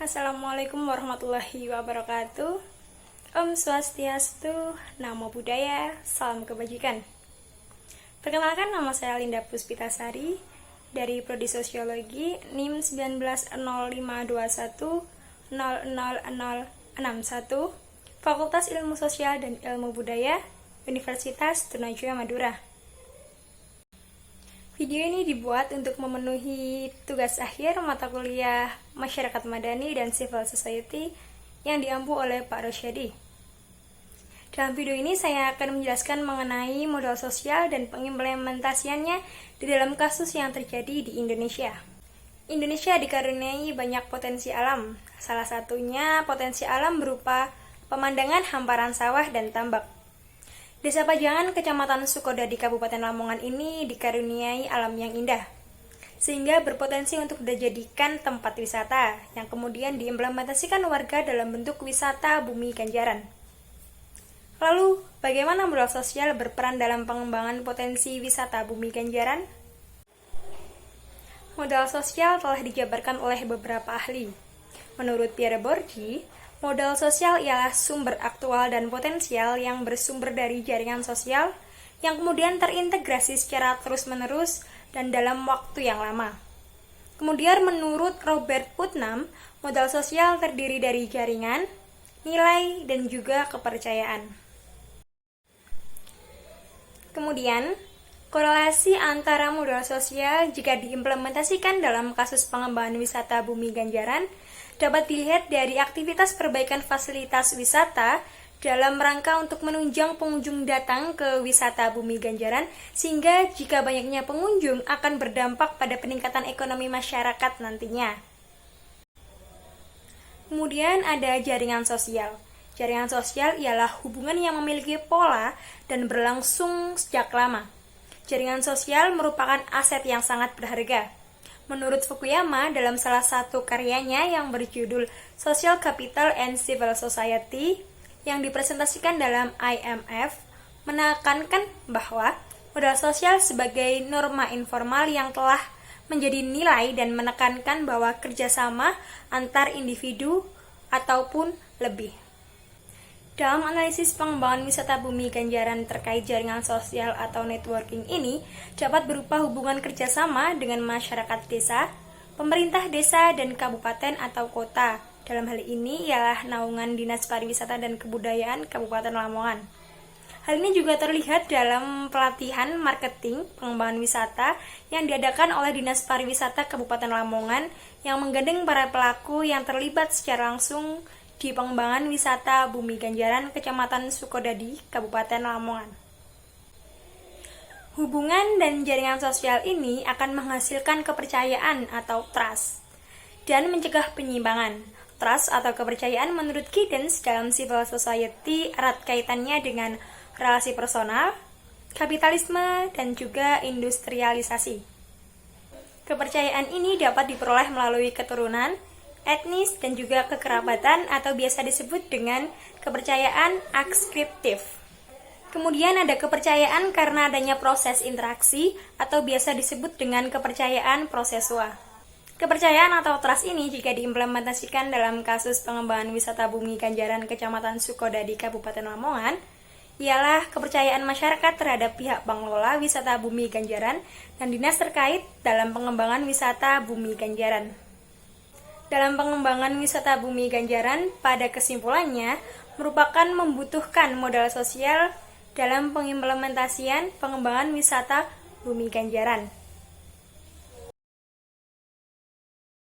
Assalamualaikum warahmatullahi wabarakatuh. Om Swastiastu, Namo Buddhaya, salam kebajikan. Perkenalkan, nama saya Linda Puspitasari dari Prodi Sosiologi NIM 190521000061, Fakultas Ilmu Sosial dan Ilmu Budaya, Universitas Trunajaya Madura. Video ini dibuat untuk memenuhi tugas akhir mata kuliah Masyarakat Madani dan Civil Society yang diampu oleh Pak Rosyadi. Dalam video ini saya akan menjelaskan mengenai modal sosial dan pengimplementasiannya di dalam kasus yang terjadi di Indonesia. Indonesia dikaruniai banyak potensi alam. Salah satunya potensi alam berupa pemandangan hamparan sawah dan tambak. Desa Pajangan, Kecamatan Sukoda di Kabupaten Lamongan ini dikaruniai alam yang indah, sehingga berpotensi untuk dijadikan tempat wisata, yang kemudian diimplementasikan warga dalam bentuk wisata Bumi Ganjaran. Lalu, bagaimana modal sosial berperan dalam pengembangan potensi wisata Bumi Ganjaran? Modal sosial telah dijabarkan oleh beberapa ahli. Menurut Pierre Bourdieu, modal sosial ialah sumber aktual dan potensial yang bersumber dari jaringan sosial yang kemudian terintegrasi secara terus-menerus dan dalam waktu yang lama. Kemudian menurut Robert Putnam, modal sosial terdiri dari jaringan, nilai, dan juga kepercayaan. Kemudian, korelasi antara modal sosial jika diimplementasikan dalam kasus pengembangan wisata Bumi Ganjaran dapat dilihat dari aktivitas perbaikan fasilitas wisata dalam rangka untuk menunjang pengunjung datang ke wisata Bumi Ganjaran, sehingga jika banyaknya pengunjung akan berdampak pada peningkatan ekonomi masyarakat nantinya. Kemudian ada jaringan sosial. Jaringan sosial ialah hubungan yang memiliki pola dan berlangsung sejak lama. Jaringan sosial merupakan aset yang sangat berharga. Menurut Fukuyama, dalam salah satu karyanya yang berjudul Social Capital and Civil Society yang dipresentasikan dalam IMF, menekankan bahwa modal sosial sebagai norma informal yang telah menjadi nilai dan menekankan bahwa kerjasama antar individu ataupun lebih. Dalam analisis pengembangan wisata Bumi Ganjaran terkait jaringan sosial atau networking ini dapat berupa hubungan kerjasama dengan masyarakat desa, pemerintah desa dan kabupaten atau kota. Dalam hal ini ialah naungan Dinas Pariwisata dan Kebudayaan Kabupaten Lamongan. Hal ini juga terlihat dalam pelatihan marketing pengembangan wisata yang diadakan oleh Dinas Pariwisata Kabupaten Lamongan yang menggandeng para pelaku yang terlibat secara langsung di pengembangan wisata Bumi Ganjaran Kecamatan Sukodadi, Kabupaten Lamongan. Hubungan dan jaringan sosial ini akan menghasilkan kepercayaan atau trust dan mencegah penyimpangan. Trust atau kepercayaan menurut Giddens dalam civil society erat kaitannya dengan relasi personal, kapitalisme, dan juga industrialisasi. Kepercayaan ini dapat diperoleh melalui keturunan, etnis, dan juga kekerabatan atau biasa disebut dengan kepercayaan adskriptif. Kemudian ada kepercayaan karena adanya proses interaksi atau biasa disebut dengan kepercayaan prosesual. Kepercayaan atau trust ini jika diimplementasikan dalam kasus pengembangan wisata Bumi Ganjaran Kecamatan Sukodadi Kabupaten Lamongan ialah kepercayaan masyarakat terhadap pihak pengelola wisata Bumi Ganjaran dan dinas terkait dalam pengembangan wisata Bumi Ganjaran. Dalam pengembangan wisata Bumi Ganjaran, pada kesimpulannya, merupakan membutuhkan modal sosial dalam pengimplementasian pengembangan wisata Bumi Ganjaran.